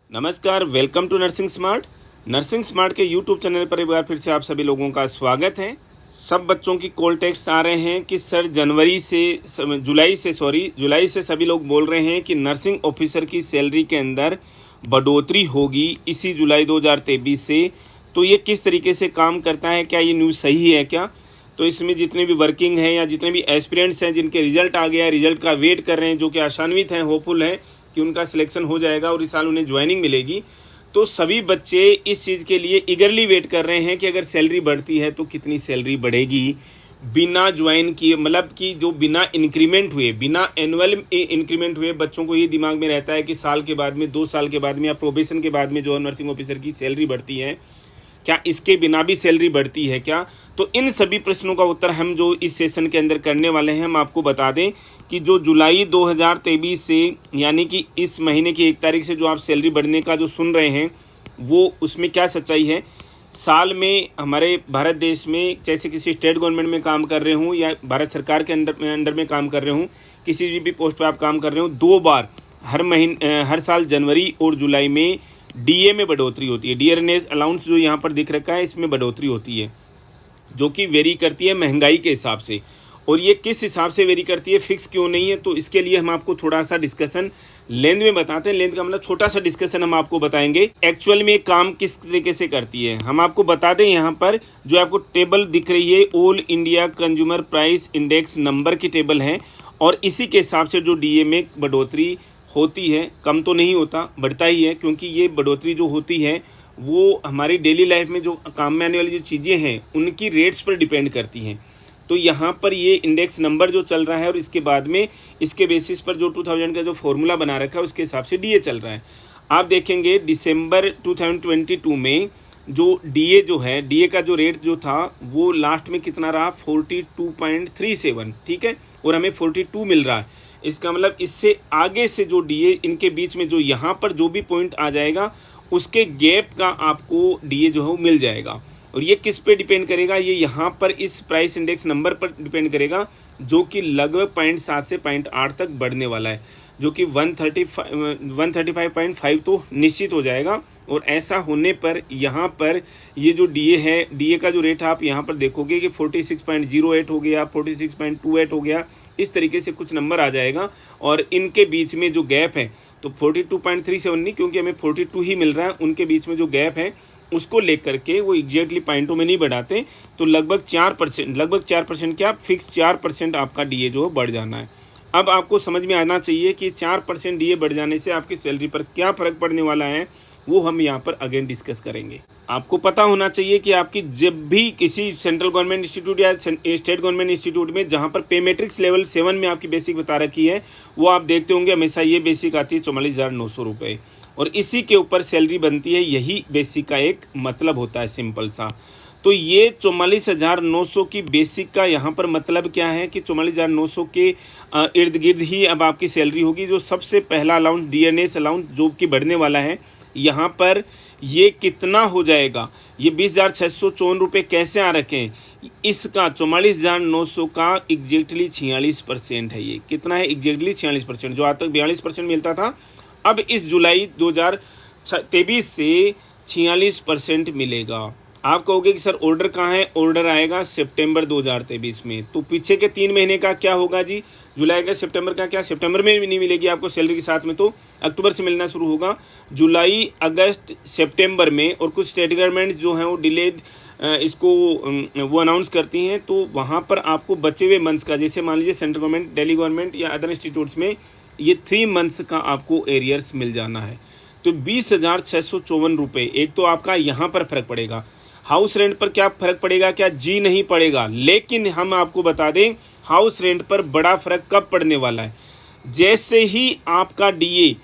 नमस्कार, welcome to nursing smart. Nursing smart के YouTube channel पर एक बार फिर से आप सभी लोगों का स्वागत है। सब बच्चों की कॉल टेक्स्ट आ रहे हैं कि सर जुलाई से सभी लोग बोल रहे हैं कि नर्सिंग ऑफिसर की सैलरी के अंदर बढ़ोतरी होगी इसी जुलाई 2023 से। तो ये किस तरीके से काम करता है, क्या ये न्यूज़ सही है क्या? तो इसमें जितने भी वर्किंग हैं या जितने भी एस्पिरेंट्स हैं जिनके रिजल्ट आ गया, रिजल्ट का वेट कर रहे हैं, जो कि आशान्वित हैं, होपफुल हैं कि उनका सिलेक्शन हो जाएगा और इस साल उन्हें ज्वाइनिंग मिलेगी, तो सभी बच्चे इस चीज़ के लिए ईगरली वेट कर रहे हैं कि अगर सैलरी बढ़ती है तो कितनी सैलरी बढ़ेगी बिना ज्वाइन किए, मतलब कि जो बिना इंक्रीमेंट हुए, बिना एनुअल इंक्रीमेंट हुए। बच्चों को ये दिमाग में रहता है कि साल के बाद में, 2 साल के बाद में या प्रोबेशन के बाद में जो नर्सिंग ऑफिसर की सैलरी बढ़ती है, क्या इसके बिना भी सैलरी बढ़ती है क्या? तो इन सभी प्रश्नों का उत्तर हम जो इस सेशन के अंदर करने वाले हैं, हम आपको बता दें कि जो जुलाई 2023 से, यानी कि इस महीने की 1 तारीख से जो आप सैलरी बढ़ने का जो सुन रहे हैं, वो उसमें क्या सच्चाई है। साल में हमारे भारत देश में, जैसे किसी स्टेट गवर्नमेंट में काम कर रहे हूँ या भारत सरकार के अंडर में काम कर रहे हूँ, किसी भी पोस्ट पर आप काम कर रहे हो, 2 बार हर साल जनवरी और जुलाई में डीए में बढ़ोतरी होती है। डियरनेस अलाउंस जो यहाँ पर दिख रखा है, इसमें बढ़ोतरी होती है, जो कि वेरी करती है महंगाई के हिसाब से। और ये किस हिसाब से वेरी करती है, फिक्स क्यों नहीं है, तो इसके लिए हम आपको थोड़ा सा डिस्कशन लेंथ में बताते हैं। लेंथ का मतलब छोटा सा डिस्कशन हम आपको बताएंगे एक्चुअल में काम किस तरीके से करती है। हम आपको बता दें, यहाँ पर जो आपको टेबल दिख रही है, all India consumer price index number की टेबल है, और इसी के हिसाब से जो डीए में बढ़ोतरी होती है, कम तो नहीं होता, बढ़ता ही है, क्योंकि ये बढ़ोतरी जो होती है वो हमारी डेली लाइफ में जो काम में आने वाली जो चीज़ें हैं उनकी रेट्स पर डिपेंड करती हैं। तो यहाँ पर ये इंडेक्स नंबर जो चल रहा है, और इसके बाद में इसके बेसिस पर जो 2000 का जो फॉर्मूला बना रखा है उसके हिसाब से डीए चल रहा है। आप देखेंगे दिसंबर 2022 में जो डीए जो है, डीए का जो रेट जो था वो लास्ट में कितना रहा, 42.37, ठीक है, और हमें 42 मिल रहा है। इसका मतलब इससे आगे से जो डीए, इनके बीच में जो यहाँ पर जो भी पॉइंट आ जाएगा उसके गैप का आपको डीए जो है वो मिल जाएगा। और ये किस पे डिपेंड करेगा, ये यहाँ पर इस प्राइस इंडेक्स नंबर पर डिपेंड करेगा, जो कि लगभग 0.7 से 0.8 तक बढ़ने वाला है, जो कि 135.5 तो निश्चित हो जाएगा। और ऐसा होने पर यहाँ पर ये जो डीए है, डीए का जो रेट आप यहाँ पर देखोगे कि 46.08 हो गया, 46.28 हो गया, इस तरीके से कुछ नंबर आ जाएगा। और इनके बीच में जो गैप है, तो 42.37 नहीं, क्योंकि हमें 42 ही मिल रहा है, उनके बीच में जो गैप है उसको लेकर के वो एग्जैक्टली पॉइंटों में नहीं बढ़ाते, तो लगभग 4% क्या, फिक्स 4% आपका डीए जो बढ़ जाना है। अब आपको समझ में आना चाहिए कि 4% डीए बढ़ जाने से आपकी सैलरी पर क्या फ़र्क पड़ने वाला है, वो हम यहाँ पर अगेन डिस्कस करेंगे। आपको पता होना चाहिए कि आपकी जब भी किसी सेंट्रल गवर्नमेंट इंस्टीट्यूट या स्टेट गवर्नमेंट इंस्टीट्यूट में, जहाँ पर पे मैट्रिक्स लेवल 7 में आपकी बेसिक बता रखी है, वो आप देखते होंगे हमेशा ये बेसिक आती है 44,900 रुपये, और इसी के ऊपर सैलरी बनती है। यही बेसिक का एक मतलब होता है, सिंपल सा। तो ये 44,900 की बेसिक का यहाँ पर मतलब क्या है कि 44,900 के इर्द गिर्द ही अब आपकी सैलरी होगी। जो सबसे पहला अलाउंस, डीएनएस अलाउंस जो कि बढ़ने वाला है, यहाँ पर ये कितना हो जाएगा, ये 20,654 रुपये कैसे आ रखे हैं, इसका 44,900 का एग्जैक्टली 46% है। ये कितना है, एग्जैक्टली 46%। जो आज तक 42% मिलता था, अब इस जुलाई 2023 से 46% मिलेगा। आप कहोगे कि सर ऑर्डर कहाँ है, ऑर्डर आएगा सितंबर 2023 में। तो पीछे के 3 महीने का क्या होगा जी, जुलाई अगस्त सितंबर का क्या, सितंबर में भी नहीं मिलेगी आपको सैलरी के साथ में, तो अक्टूबर से मिलना शुरू होगा। जुलाई अगस्त सितंबर में, और कुछ स्टेट गवर्नमेंट्स जो हैं वो डिलेड इसको वो अनाउंस करती हैं, तो वहाँ पर आपको बचे हुए मंथ्स का, जैसे मान लीजिए सेंट्रल गवर्नमेंट, दिल्ली गवर्नमेंट या अदर इंस्टीट्यूट्स में ये 3 मंथ्स का आपको एरियर्स मिल जाना है। तो 20,654 रुपये एक तो आपका यहाँ पर फर्क पड़ेगा। हाउस रेंट पर क्या फ़र्क पड़ेगा, क्या जी नहीं पड़ेगा, लेकिन हम आपको बता दें हाउस रेंट पर बड़ा फ़र्क कब पड़ने वाला है, जैसे ही आपका डीए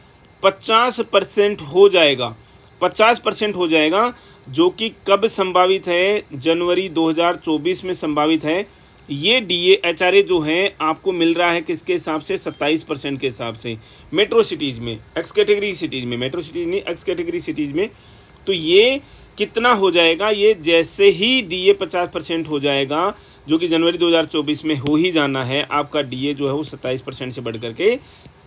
50% हो जाएगा, 50% हो जाएगा, जो कि कब संभावित है, जनवरी 2024 में संभावित है। ये डीए एचआरए जो है आपको मिल रहा है किसके हिसाब से, 27% के हिसाब से, मेट्रो सिटीज़ में, एक्स कैटेगरी सिटीज़ में, मेट्रो सिटीज़ नहीं, एक्स कैटेगरी सिटीज़ में। तो ये कितना हो जाएगा, ये जैसे ही डीए 50% हो जाएगा, जो कि जनवरी 2024 में हो ही जाना है, आपका डीए जो है वो 27% से बढ़ करके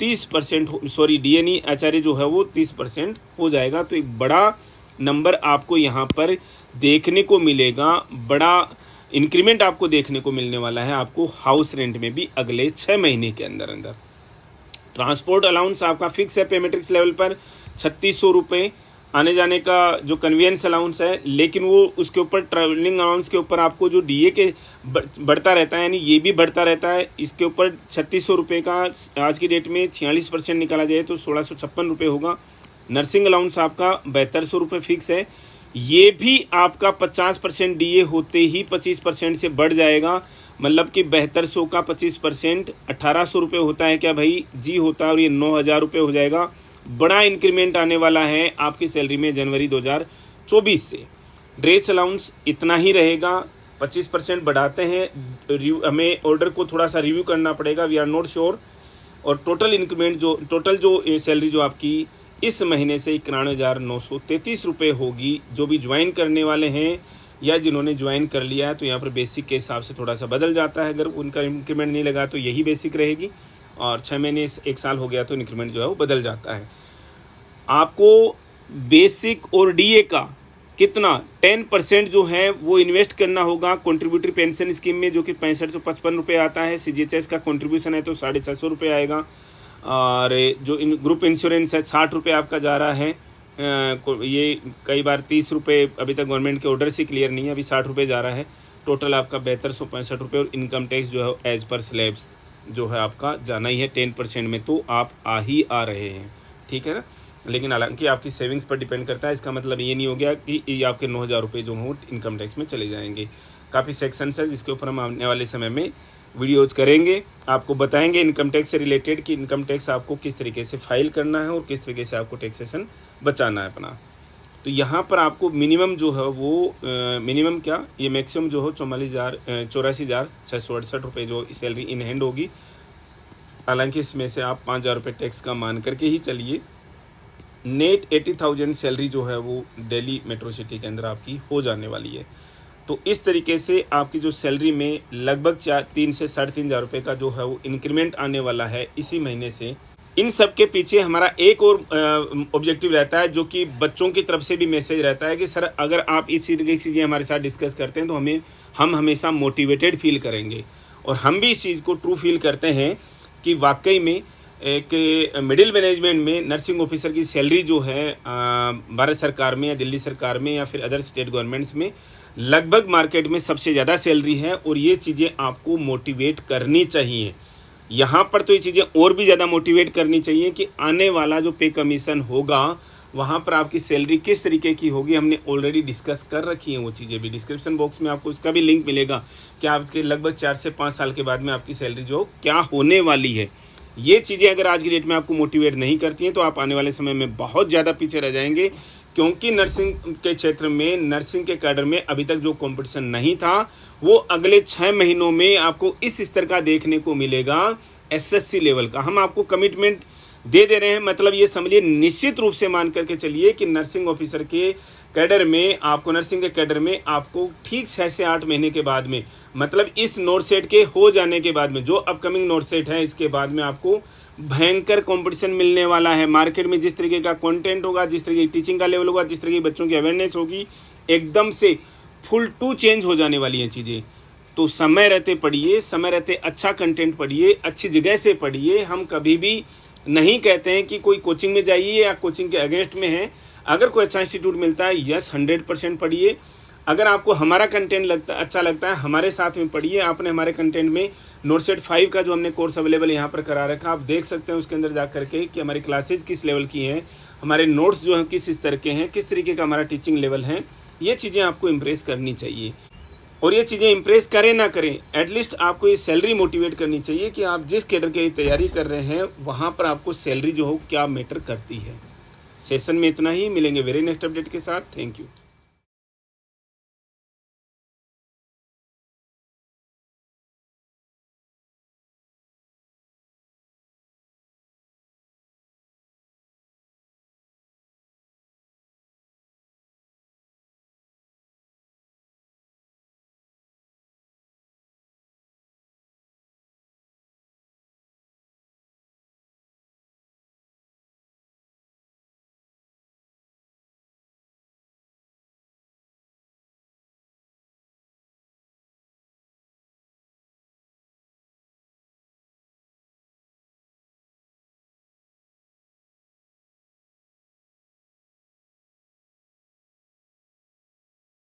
30%, सॉरी डीए नहीं, एचआरए जो है वो 30% हो जाएगा। तो एक बड़ा नंबर आपको यहाँ पर देखने को मिलेगा, बड़ा इंक्रीमेंट आपको देखने को मिलने वाला है आपको हाउस रेंट में भी अगले 6 महीने के अंदर अंदर। ट्रांसपोर्ट अलाउंस आपका फिक्स है पे मैट्रिक्स लेवल पर 3600 रुपये, आने जाने का जो कन्वीनियंस अलाउंस है, लेकिन वो उसके ऊपर ट्रैवलिंग अलाउंस के ऊपर आपको जो डीए के बढ़ता रहता है, यानी ये भी बढ़ता रहता है। इसके ऊपर 3600 रुपये का आज की डेट में 46% निकाला जाए तो 1656 रुपये होगा। नर्सिंग अलाउंस आपका 7200 रुपये फिक्स है, ये भी आपका 50% डीए होते ही 25% से बढ़ जाएगा, मतलब कि 7200 का 25% 1800 रुपये होता है क्या भाई? जी होता है, और ये 9000 रुपये हो जाएगा। बड़ा इंक्रीमेंट आने वाला है आपकी सैलरी में जनवरी 2024 से। ड्रेस अलाउंस इतना ही रहेगा, 25% बढ़ाते हैं, हमें ऑर्डर को थोड़ा सा रिव्यू करना पड़ेगा, वी आर नॉट श्योर। और टोटल इंक्रीमेंट जो टोटल जो सैलरी जो आपकी इस महीने से 91,933 रुपये होगी। जो भी ज्वाइन करने वाले हैं या जिन्होंने ज्वाइन कर लिया है तो यहाँ पर बेसिक के हिसाब से थोड़ा सा बदल जाता है, अगर उनका इंक्रीमेंट नहीं लगा तो यही बेसिक रहेगी, और 6 महीने 1 साल हो गया तो इंक्रीमेंट जो है वो बदल जाता है। आपको बेसिक और डीए का कितना 10% जो है वो इन्वेस्ट करना होगा कंट्रीब्यूटरी पेंशन स्कीम में, जो कि 6555 रुपये आता है। सीजीएचएस का कंट्रीब्यूशन है तो 650 रुपये आएगा, और जो ग्रुप इंश्योरेंस है 60 रुपये आपका जा रहा है। ये कई बार 30 रुपये अभी तक गवर्नमेंट के ऑर्डर से क्लियर नहीं है, अभी 60 रुपये जा रहा है। टोटल आपका 7265 रुपये, और इनकम टैक्स जो है एज पर स्लैब्स जो है आपका जाना ही है 10% में, तो आप आ रहे हैं, ठीक है ना। लेकिन हालांकि आपकी सेविंग्स पर डिपेंड करता है, इसका मतलब ये नहीं हो गया कि ये आपके 9000 रुपये जो हों इनकम टैक्स में चले जाएंगे। काफ़ी सेक्शंस है जिसके ऊपर हम आने वाले समय में वीडियोज करेंगे, आपको बताएंगे इनकम टैक्स से रिलेटेड कि इनकम टैक्स आपको किस तरीके से फाइल करना है और किस तरीके से आपको टैक्सेशन बचाना है अपना। तो यहाँ पर आपको मिनिमम जो है वो मिनिमम क्या, ये मैक्सिमम जो हो 84,668 रुपये जो सैलरी इन हैंड होगी। हालांकि इसमें से आप 5000 रुपये टैक्स का मान करके ही चलिए। नेट 80,000 सैलरी जो है वो दिल्ली मेट्रो सिटी के अंदर आपकी हो जाने वाली है। तो इस तरीके से आपकी जो सैलरी में लगभग 3 से 3,500 रुपये का जो है वो इंक्रीमेंट आने वाला है इसी महीने से। इन सब के पीछे हमारा एक और ऑब्जेक्टिव रहता है, जो कि बच्चों की तरफ से भी मैसेज रहता है कि सर अगर आप इस तरीके की चीज़ें हमारे साथ डिस्कस करते हैं तो हम हमेशा मोटिवेटेड फील करेंगे, और हम भी इस चीज़ को ट्रू फील करते हैं कि वाकई में एक मिडिल मैनेजमेंट में नर्सिंग ऑफिसर की सैलरी जो है भारत सरकार में या दिल्ली सरकार में या फिर अदर स्टेट गवर्नमेंट्स में लगभग मार्केट में सबसे ज़्यादा सैलरी है, और ये चीज़ें आपको मोटिवेट करनी चाहिए। यहाँ पर तो ये चीज़ें और भी ज़्यादा मोटिवेट करनी चाहिए कि आने वाला जो पे कमीशन होगा वहाँ पर आपकी सैलरी किस तरीके की होगी। हमने ऑलरेडी डिस्कस कर रखी हैं वो चीज़ें भी, डिस्क्रिप्शन बॉक्स में आपको उसका भी लिंक मिलेगा कि आपके लगभग 4 से 5 साल के बाद में आपकी सैलरी जो क्या होने वाली है। ये चीज़ें अगर आज की डेट में आपको मोटिवेट नहीं करती हैं तो आप आने वाले समय में बहुत ज़्यादा पीछे रह जाएंगे, क्योंकि नर्सिंग के क्षेत्र में नर्सिंग के कैडर में अभी तक जो कंपटीशन नहीं था वो अगले 6 महीनों में आपको इस स्तर का देखने को मिलेगा, एसएससी लेवल का। हम आपको कमिटमेंट दे रहे हैं, मतलब ये समझिए निश्चित रूप से मान करके चलिए कि नर्सिंग ऑफिसर के कैडर में आपको, नर्सिंग के कैडर में आपको ठीक 6 से 8 महीने के बाद में, मतलब इस नोट सेट के हो जाने के बाद में, जो अपकमिंग नोट सेट है इसके बाद में आपको भयंकर कंपटीशन मिलने वाला है। मार्केट में जिस तरीके का कंटेंट होगा, जिस तरीके की टीचिंग का लेवल होगा, जिस तरीके की बच्चों की अवेयरनेस होगी, एकदम से फुल टू चेंज हो जाने वाली हैं चीज़ें। तो समय रहते पढ़िए, समय रहते अच्छा कंटेंट पढ़िए, अच्छी जगह से पढ़िए। हम कभी भी नहीं कहते हैं कि कोई कोचिंग में जाइए या कोचिंग के अगेंस्ट में है। अगर कोई अच्छा इंस्टीट्यूट मिलता है, यस 100% पढ़िए। अगर आपको हमारा कंटेंट अच्छा लगता है, हमारे साथ में पढ़िए। आपने हमारे कंटेंट में नोटसेट 5 का जो हमने कोर्स अवेलेबल यहाँ पर करा रखा, आप देख सकते हैं उसके अंदर जा करके कि हमारी क्लासेज किस लेवल की हैं, हमारे नोट्स जो हैं किस स्तर के हैं, किस तरीके का हमारा टीचिंग लेवल है। ये चीज़ें आपको इम्प्रेस करनी चाहिए, और ये चीज़ें इम्प्रेस करें ना करें, एटलीस्ट आपको ये सैलरी मोटिवेट करनी चाहिए कि आप जिस कैडर की तैयारी कर रहे हैं वहाँ पर आपको सैलरी जो हो क्या मैटर करती है। सेशन में इतना ही, मिलेंगे वेरी नेक्स्ट अपडेट के साथ। Thank you.